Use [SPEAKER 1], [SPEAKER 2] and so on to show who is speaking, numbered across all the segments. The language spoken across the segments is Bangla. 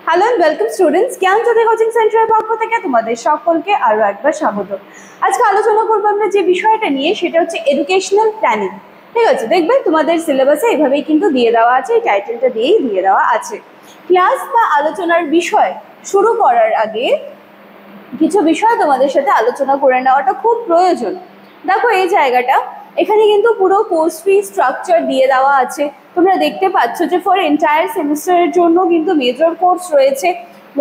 [SPEAKER 1] Hello and welcome students, Gyanjyoti coaching সেন্টারের পক্ষ থেকে তোমাদের সকলকে আরো একবার স্বাগত। আজকে আলোচনা করবো আমরা যে বিষয়টা নিয়ে, সেটা হচ্ছে এডুকেশনাল প্ল্যানিং। ঠিক আছে, দেখবে তোমাদের সিলেবাসে এইভাবেই কিন্তু দিয়ে দেওয়া আছে, এই টাইটেলটা দিয়েই দিয়ে দেওয়া আছে। ক্লাস বা আলোচনার বিষয় শুরু করার আগে কিছু বিষয় তোমাদের সাথে আলোচনা করে নেওয়াটা খুব প্রয়োজন। দেখো এই জায়গাটা, এখানে কিন্তু পুরো কোর্স ফি স্ট্রাকচার দিয়ে দেওয়া আছে। তোমরা দেখতে পাচ্ছ যে ফর এন্টায়ার সেমিস্টারের জন্য কিন্তু মেজর কোর্স রয়েছে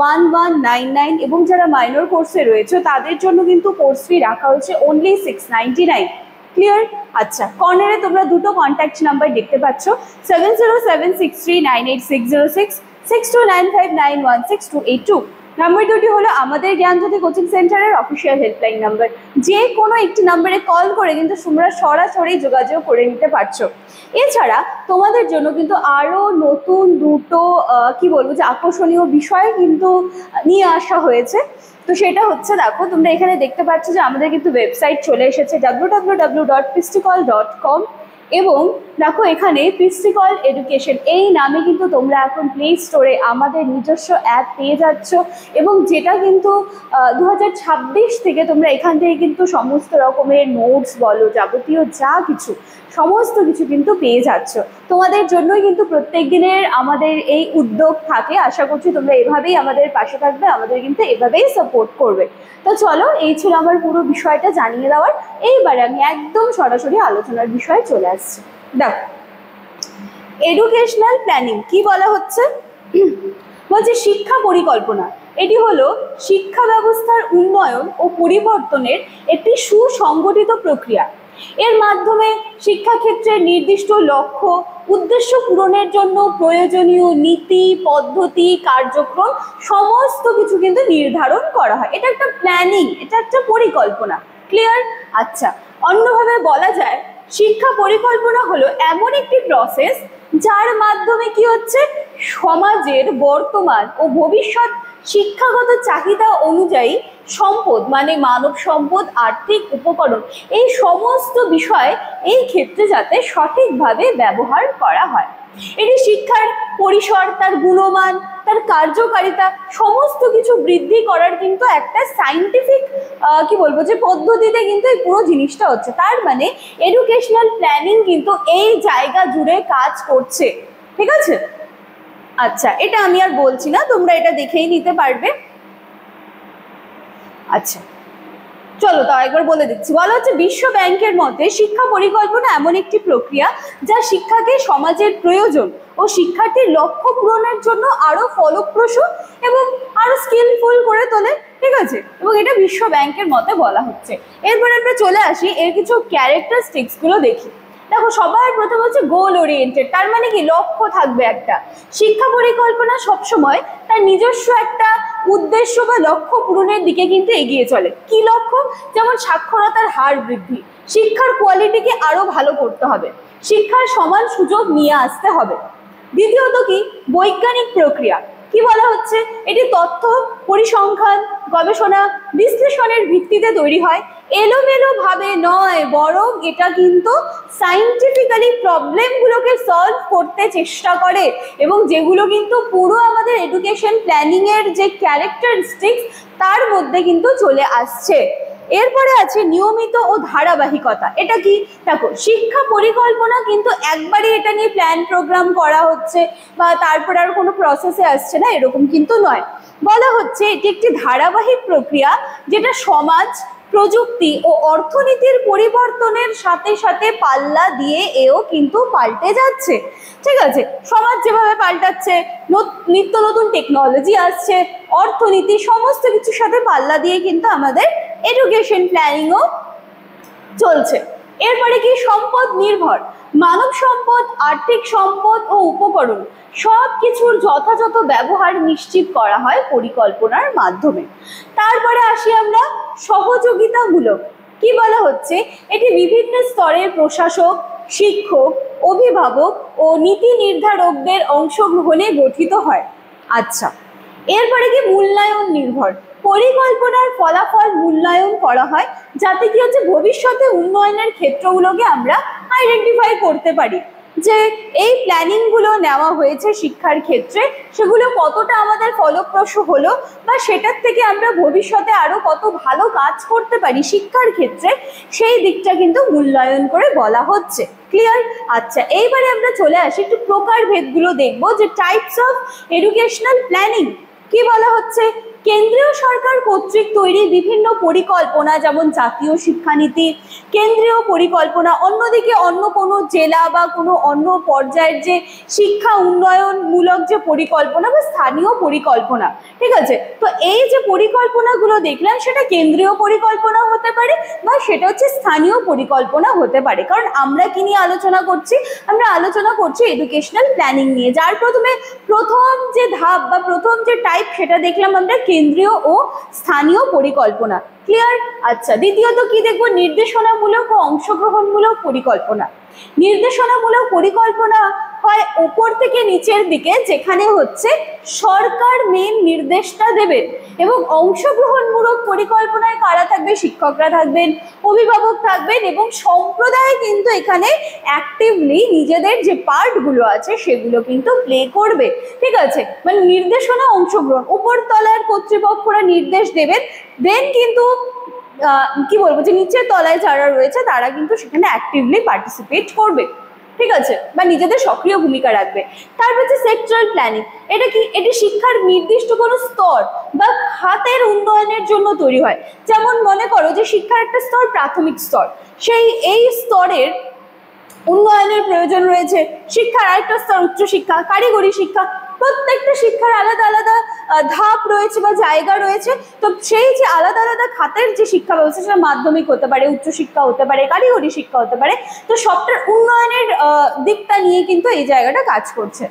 [SPEAKER 1] 1199 এবং যারা মাইনর কোর্সে রয়েছে তাদের জন্য কিন্তু কোর্স ফি রাখা হয়েছে অনলি 699। ক্লিয়ার? আচ্ছা, কর্নারে তোমরা দুটো কন্ট্যাক্ট নাম্বার দেখতে পাচ্ছ, 7076398606, 6295916282। নাম্বার দুটি হলো আমাদের জ্ঞানজ্যোতি কোচিং সেন্টারের অফিসিয়াল হেল্পলাইন নাম্বার। যে কোনো একটি নাম্বারে কল করে কিন্তু তোমরা সরাসরি যোগাযোগ করে নিতে পারছো। এছাড়া তোমাদের জন্য কিন্তু আরও নতুন দুটো কি বলবো যে আকর্ষণীয় বিষয় কিন্তু নিয়ে আসা হয়েছে। তো সেটা হচ্ছে, দেখো তোমরা এখানে দেখতে পাচ্ছ যে আমাদের কিন্তু ওয়েবসাইট চলে এসেছে www.pisticall.com, এবং দেখো এখানে পিস্টিকল এডুকেশন এই নামে কিন্তু তোমরা এখন প্লে স্টোরে আমাদের নিজস্ব অ্যাপ পেয়ে যাচ্ছ, এবং যেটা কিন্তু 2026 থেকে তোমরা এখান থেকে কিন্তু সমস্ত রকমের নোটস বলো, যাবতীয় যা কিছু সমস্ত কিছু কিন্তু পেয়ে যাচ্ছ। তোমাদের জন্যই কিন্তু প্রত্যেক দিনের আমাদের এই উদ্যোগ থাকে। আশা করছি তোমরা এভাবেই আমাদের পাশে থাকবে, আমাদের কিন্তু এভাবেই সাপোর্ট করবে। তো চলো, এই ছিল আমার পুরো বিষয়টা জানিয়ে দেওয়ার। এইবারে আমি একদম সরাসরি আলোচনার বিষয়ে চলে আসছি। দেখো, এডুকেশনাল প্ল্যানিং কি বলা হচ্ছে? বলছে শিক্ষা পরিকল্পনা। এটি হলো শিক্ষা ব্যবস্থার উন্নয়ন ও পরিবর্তনের একটি সুসংগঠিত প্রক্রিয়া। এর মাধ্যমে শিক্ষাক্ষেত্রের নির্দিষ্ট লক্ষ্য উদ্দেশ্য পূরণের জন্য প্রয়োজনীয় নীতি, পদ্ধতি, কার্যক্রম সমস্ত কিছু কিন্তু নির্ধারণ করা হয়। এটা একটা প্ল্যানিং, এটা একটা পরিকল্পনা। ক্লিয়ার? আচ্ছা, অন্যভাবে বলা যায় শিক্ষা পরিকল্পনা হলো এমন একটি প্রসেস যার মাধ্যমে কি হচ্ছে, সমাজের বর্তমান ও ভবিষ্যৎ শিক্ষাগত চাহিদা অনুযায়ী সম্পদ মানে মানব সম্পদ, আর্থিক উপকরণ, এই সমস্ত বিষয় এই ক্ষেত্রে যাতে সঠিকভাবে ব্যবহার করা হয়। এটি শিক্ষার পরিসর, তার গুণমান, তার কার্যকারিতা সমস্ত কিছু বৃদ্ধি করার কিন্তু একটা সাইন্টিফিক কি বলবো যে পদ্ধতিতে কিন্তু এই পুরো জিনিসটা হচ্ছে। তার মানে এডুকেশনাল প্ল্যানিং কিন্তু এই জায়গা জুড়ে কাজ করছে। ঠিক আছে? আচ্ছা, এটা আমি আর বলছি না, তোমরা এটা দেখেই নিতে পারবে। আচ্ছা চলো তাও একবার বলে দিচ্ছি। বলা হচ্ছে বিশ্ব ব্যাংকের মতে শিক্ষা পরিকল্পনা এমন একটি প্রক্রিয়া যা শিক্ষাকে সমাজের প্রয়োজন ও শিক্ষার্থীর লক্ষ্য পূরণের জন্য আরো ফলপ্রসূ এবং আরো স্কিলফুল করে তোলে। ঠিক আছে? এবং এটা বিশ্ব ব্যাংকের মতে বলা হচ্ছে। এরপর আমরা চলে আসি এর কিছু ক্যারেক্টারিস্টিক্স গুলো দেখি। দেখো, সবার প্রথম হচ্ছে গোল ওরিয়েন্টেড। তার মানে কি, লক্ষ্য থাকবে একটা। শিক্ষা পরিকল্পনা সবসময় তার নিজস্ব একটা উদ্দেশ্য বা লক্ষ্য পূরণের দিকে কিন্তু এগিয়ে চলে। কি লক্ষ্য? যেমন সাক্ষরতার হার বৃদ্ধি, শিক্ষার কোয়ালিটিকে আরো ভালো করতে হবে, শিক্ষার সমান সুযোগ নিয়ে আসতে হবে। দ্বিতীয়ত কি, বৈজ্ঞানিক প্রক্রিয়া। কি বলা হচ্ছে? এটি তথ্য, পরিসংখ্যান, গবেষণা, বিশ্লেষণের ভিত্তিতে তৈরি হয়। এলোমেলো ভাবে নয়, বরং এটা কিন্তু সাইন্টিফিক্যালি প্রবলেমগুলোকে সলভ করতে চেষ্টা করে, এবং যেগুলো কিন্তু পুরো আমাদের এডুকেশন প্ল্যানিং এর যে ক্যারেক্টারিস্টিক্স তার মধ্যে কিন্তু চলে আসছে। এরপরে আছে নিয়মিত ও ধারাবাহিকতা। এটা কি? দেখো, শিক্ষা পরিকল্পনা কিন্তু একবারই এটা নিয়ে প্ল্যান প্রোগ্রাম করা হচ্ছে বা তারপর আর কোনো প্রসেসে আসছে না, এরকম কিন্তু নয়। বলা হচ্ছে এটি একটি ধারাবাহিক প্রক্রিয়া যেটা সমাজ, প্রযুক্তি ও অর্থনীতির পরিবর্তনের সাথে সাথে পাল্লা দিয়ে এও কিন্তু পাল্টে যাচ্ছে। ঠিক আছে? সমাজ যেভাবে পাল্টাচ্ছে, নিত্য নতুন টেকনোলজি আসছে, অর্থনীতি সমস্ত কিছুর সাথে পাল্লা দিয়ে কিন্তু আমাদের এডুকেশন প্ল্যানিংও চলছে। এরপরে কি, সম্পদ নির্ভর। মানব সম্পদ, আর্থিক সম্পদ ও উপকরণ সব কিছুর যথাযথ ব্যবহার নিশ্চিত করা হয় পরিকল্পনার মাধ্যমে। তারপরে আসি আমরা সহযোগিতামূলক। কি বলা হচ্ছে? এটি বিভিন্ন স্তরের প্রশাসক, শিক্ষক, অভিভাবক ও নীতি নির্ধারকদের অংশগ্রহণে গঠিত হয়। আচ্ছা, এরপরে কি, মূল্যায়ন নির্ভর। পরিকল্পনার ফলাফল মূল্যায়ন করা হয় যাতে কি হচ্ছে, ভবিষ্যতে উন্নয়নের ক্ষেত্রগুলোকে আমরা আইডেন্টিফাই করতে পারি। যে এই প্ল্যানিংগুলো নেওয়া হয়েছে শিক্ষার ক্ষেত্রে সেগুলো কতটা আমাদের ফলপ্রসূ হলো বা সেটার থেকে আমরা ভবিষ্যতে আরো কত ভালো কাজ করতে পারি শিক্ষার ক্ষেত্রে, সেই দিকটা কিন্তু মূল্যায়ন করে বলা হচ্ছে। ক্লিয়ার? আচ্ছা, এইবারে আমরা চলে আসি একটু প্রকারভেদগুলো দেখবো, যে টাইপস অফ এডুকেশনাল প্ল্যানিং। কি বলা হচ্ছে? কেন্দ্রীয় সরকার কর্তৃক তৈরি বিভিন্ন পরিকল্পনা, যেমন জাতীয় শিক্ষানীতি, কেন্দ্রীয় পরিকল্পনা, অন্যদিকে অন্য কোনো জেলা বা কোনো অন্য পর্যায়ের যে শিক্ষা উন্নয়নমূলক যে পরিকল্পনা বা স্থানীয় পরিকল্পনা, ঠিক আছে? তো এই যে পরিকল্পনাগুলো দেখলাম সেটা কেন্দ্রীয় পরিকল্পনা হতে পারে বা সেটা হচ্ছে স্থানীয় পরিকল্পনা হতে পারে। কারণ আমরা কি নিয়ে আলোচনা করছি? আমরা আলোচনা করছি এডুকেশনাল প্ল্যানিং নিয়ে, যার প্রথম যে ধাপ বা প্রথম যে টাইপ সেটা দেখলাম আমরা কেন্দ্রীয় ও স্থানীয় পরিকল্পনা। ক্লিয়ার? আচ্ছা, দ্বিতীয়ত কি দেখবো? নির্দেশনামূলক ও অংশগ্রহণমূলক পরিকল্পনা। নির্দেশনামূলক পরিকল্পনা হয় উপর থেকে নিচের দিকে, যেখানে হচ্ছে সরকার মেন নির্দেশটা দেবেন, এবং অংশগ্রহণমূলক পরিকল্পনায় কারা থাকবে? শিক্ষকরা থাকবেন, অভিভাবক থাকবেন, এবং সম্প্রদায় কিন্তু এখানে অ্যাক্টিভলি নিজেদের যে পার্টগুলো আছে সেগুলো কিন্তু প্লে করবে। ঠিক আছে? মানে নির্দেশনা, অংশগ্রহণ, উপর তলার কর্তৃপক্ষরা নির্দেশ দেবেন, দেন কিন্তু কি বলবো, যে নিচের তলায় যারা রয়েছে তারা কিন্তু সেখানে অ্যাক্টিভলি পার্টিসিপেট করবে। ঠিক আছে? বা নিজেদের সক্রিয় ভূমিকা রাখবে। তারপর হচ্ছে সেক্টরাল প্ল্যানিং। এটা কি? এটি শিক্ষার নির্দিষ্ট কোনো স্তর বা খাতের উন্নয়নের জন্য তৈরি হয়। যেমন মনে করো যে শিক্ষার একটা স্তর প্রাথমিক স্তর, এই স্তরের উন্নয়নের প্রয়োজন রয়েছে। শিক্ষার আরেকটা স্তর উচ্চশিক্ষা, কারিগরি শিক্ষা। প্রত্যেকটা শিক্ষার আলাদা আলাদা ধাপ রয়েছে বা জায়গা রয়েছে। তো সেই যে আলাদা আলাদা খাতের যে শিক্ষা ব্যবস্থা, সেটা মাধ্যমিক হতে পারে, উচ্চশিক্ষা হতে পারে, কারিগরি শিক্ষা হতে পারে, তো সবটার উন্নয়নের দিকটা নিয়ে কিন্তু এই জায়গাটা কাজ করছে।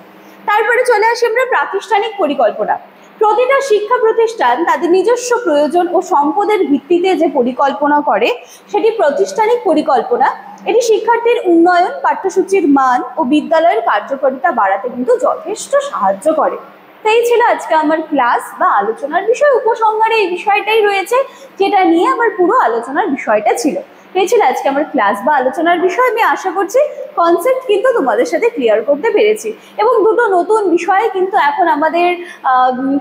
[SPEAKER 1] তারপরে চলে আসি আমরা প্রাতিষ্ঠানিক পরিকল্পনা। প্রতিটা শিক্ষা প্রতিষ্ঠান তাদের নিজস্ব প্রয়োজন ও সম্পদের ভিত্তিতে যে পরিকল্পনা করে সেটি প্রাতিষ্ঠানিক পরিকল্পনা। এটি শিক্ষার্থীর উন্নয়ন, পাঠ্যসূচির মান ও বিদ্যালয়ের কার্যকারিতা বাড়াতে কিন্তু যথেষ্ট সাহায্য করে। তো এই ছিল আজকে আমার ক্লাস বা আলোচনার বিষয়। উপসংহারে এই বিষয়টাই রয়েছে যেটা নিয়ে আমার পুরো আলোচনার বিষয়টা ছিল। এই ছিল আজকে আমার ক্লাস বা আলোচনার বিষয়। আমি আশা করছি কনসেপ্ট কিন্তু তোমাদের সাথে ক্লিয়ার করতে পেরেছি, এবং দুটো নতুন বিষয় কিন্তু এখন আমাদের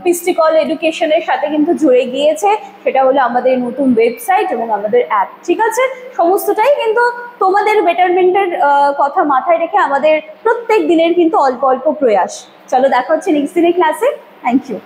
[SPEAKER 1] পিস্টিকল এডুকেশনের সাথে কিন্তু জুড়ে গিয়েছে। সেটা হলো আমাদের নতুন ওয়েবসাইট এবং আমাদের অ্যাপ। ঠিক আছে? সমস্তটাই কিন্তু তোমাদের বেটারমেন্টের কথা মাথায় রেখে আমাদের প্রত্যেক দিনের কিন্তু অল্প অল্প প্রয়াস। চলো, দেখা হচ্ছে নেক্সট দিনের ক্লাসে। Thank you.